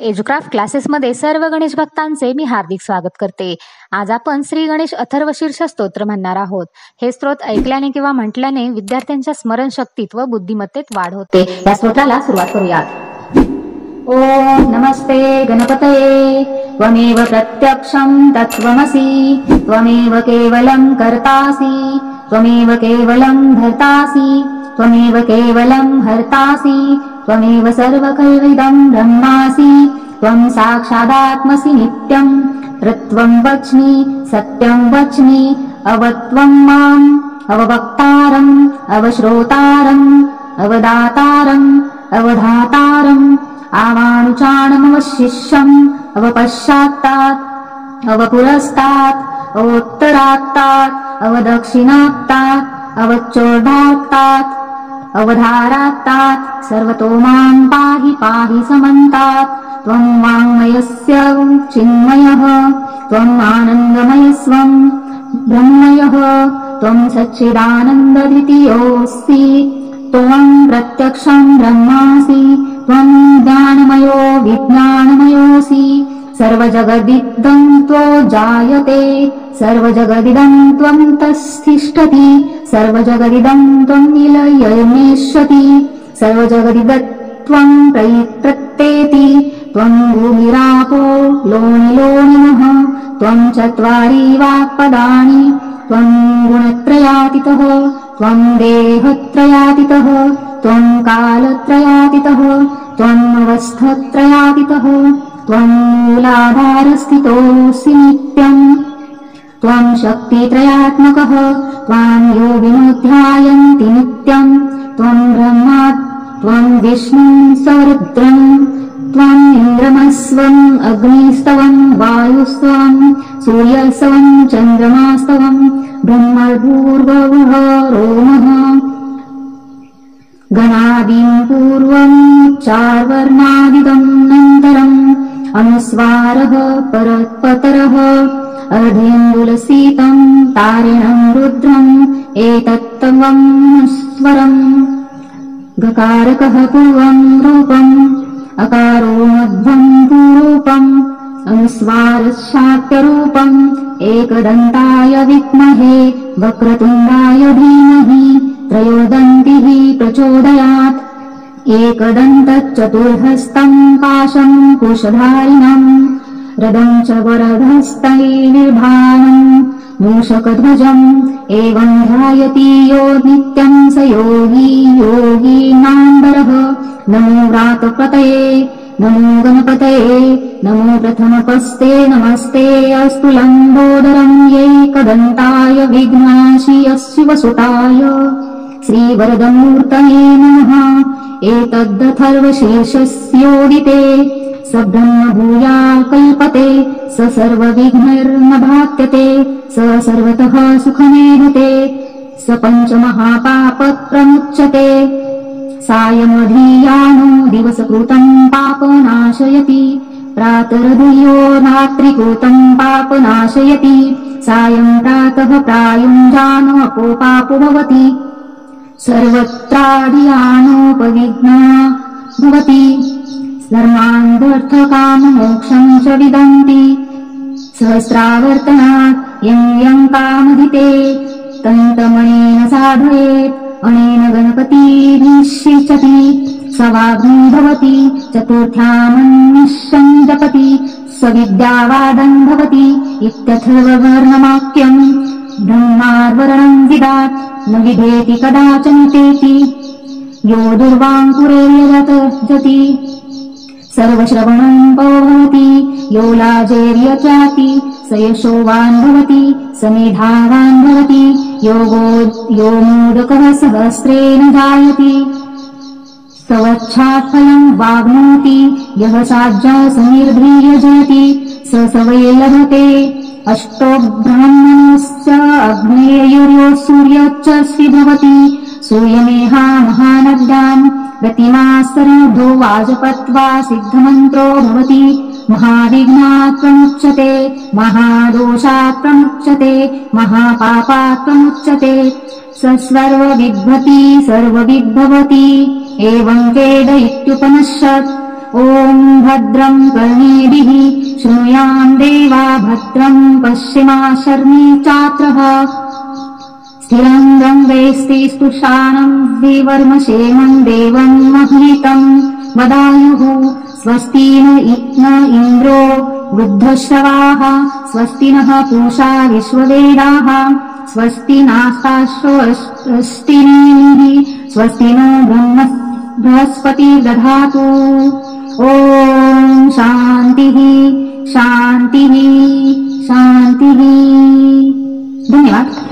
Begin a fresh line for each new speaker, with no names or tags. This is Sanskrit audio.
एज्युक्राफ्ट क्लासेसमध्ये सर्व गणेश भक्तांचे मी हार्दिक स्वागत करते. आज आपण श्री गणेश अथर्वशीर्ष स्तोत्र म्हणणार आहोत. हे स्तोत्र ऐकल्याने किंवा म्हटल्याने विद्यार्थ्यांच्या स्मरणशक्तीत व बुद्धिमत्तेत वाढ होते. या स्तोत्राला सुरुवात करूयात. ओम नमस्ते गणपतये त्वमेव प्रत्यक्षं तत्त्वमसि त्वमेव केवलं कर्तासि त्वमेव केवलं धर्तासि त्वमेव केवलं हर्तासि त्वमेव सर्वकल्विदं ब्रह्मासि त्वं साक्षादात्मसि नित्यं ऋत्वं वच्मि सत्यं वच्मि अवत्वं माम् अववक्तारम् अवश्रोतारम् अवदातारम् अवधातारम् आवानुचानमवशिष्यम् अवपश्चात्तात् अवपुरस्तात् अवोत्तरात्तात् अवदक्षिणात्तात् अवच्चोर्धात्तात् अवधारात्तात् सर्वतो मां पाहि पाहि समन्तात् त्वं वाङ्मयस्य चिन्मयः त्वम् आनन्दमयस्वं ब्रह्मयः त्वं सच्चिदानन्दद्वितीयोऽसि त्वं प्रत्यक्षं ब्रह्मासि त्वं ज्ञानमयो विज्ञानमयोऽसि सर्वजगदिदं त्वो जायते सर्वजगदिदं त्वं तस्तिष्ठति सर्वजगदिदं त्वं निलयमेष्यति सर्वजगदिदत्वं प्रत्येति त्वं भूमिरापो लोनिलोनिनः त्वं चत्वारि वाक्पदानि त्वं गुणत्रयातीतः त्वं देहत्रयातीतः त्वं कालत्रयातीतः त्वम् अवस्थत्रयातीतः त्वं मूलाधारस्थितोऽसि नित्यम् त्वं शक्तित्रयात्मकः त्वां योगिनो नित्यम् त्वं ब्रह्मा त्वं विष्णुं सरुद्रं त्वम् इन्द्रमस्वम् अग्निस्तवं वायुस्त्वं सूर्यस्त्वं चन्द्रमास्त्वं ब्रह्मभूर्भुवः रोमः गणादिं पूर्वं चार्वर्णादिदं नन्तरम् अनुस्वारः परपतरः अर्धेन्दुलसीतं तारिणं रुद्रम् एतत्तवं स्वरम् गकारकः पूर्वं रूपम् अकारो मध्वं पूरूपम् अनुस्वारशाक्यरूपम् एकदन्ताय विद्महे वक्रतुण्डाय धीमहि त्रयोदन्तिः प्रचोदयात् एकदन्तचतुर्हस्तं पाशं कुशधारिणम् रदं च वरदहस्तैर्निर्भानं मूषकध्वजम् एवं ध्यायति यो नित्यं स योगी योगीनाम्बरः नमो व्रातपतये नमो गणपतये नमो प्रथमपस्ते नमस्ते अस्तु लम्बोदरं एकदन्ताय विघ्नाशियस्य वसुताय श्रीवरदमूर्तये नमः एतदथर्वशीर्षस्योदिते स ब्रह्म भूया कल्पते स सर्वविघ्नैर्न बाध्यते स सर्वतः सुखमेधते स पञ्चमहापापप्रमुच्यते सायमधीयानो दिवसकृतं पापनाशयति प्रातरधियो रात्रिकृतं पापनाशयति सायं प्रातः प्रायुञ्जानो अपोपापो भवति सर्वत्राधियानोपविघ्ना भवति धर्मान्धर्थकाममोक्षं च विदन्ति सहस्रावर्तनात् यं यं कामधिते तन्तमनेन साधयेत् अनेन गणपतिभिषिचति स वाग्मी भवति चतुर्थ्यामन्निशं जपति स विद्यावादं भवति इत्यथर्ववर्णमाक्यम् ब्रह्मार्वरणं विदात् न विधेति कदाचन तेति यो दुर्वाङ्कुरेर्यजति सर्वश्रवणं भवति यो लाजेर्यचाति स यशोवान् भवति स मेधावान् भवति यो मोदकः सहस्रेण जायति सवच्छात्फलं वाग्नोति यः साज्जा सनिर्भीर्यजयति स वै लभते अष्टो ब्रह्मणश्च अग्नेयुर्यो सूर्यश्च भवति सूर्यमेहा महानद्याम् गतिमास्तरणोर्ध्वो वाजपत्वा सिद्धमन्त्रो भवति महाविघ्नात् प्रमुच्यते महादोषात् प्रमुच्यते महापापात् प्रमुच्यते स सर्वविद्भवति एवं वेद इत्युपनिषत् ॐ भद्रं कर्णेभिः शृणुयाम देवा भद्रं पश्चिमाशर्णीचात्रः स्थिरं वेस्ति स्पुषाणं विवर्मषेमं देवं महितं वदायुः स्वस्ति न इन्द्रो वृद्धश्रवाः स्वस्ति नः पूषा विश्ववेदाः स्वस्ति नास्ताश्वस्तिनीः स्वस्ति नो बृहस्पतिर्दधातु ॐ शान्तिः शान्तिः शान्तिः। धन्यवाद।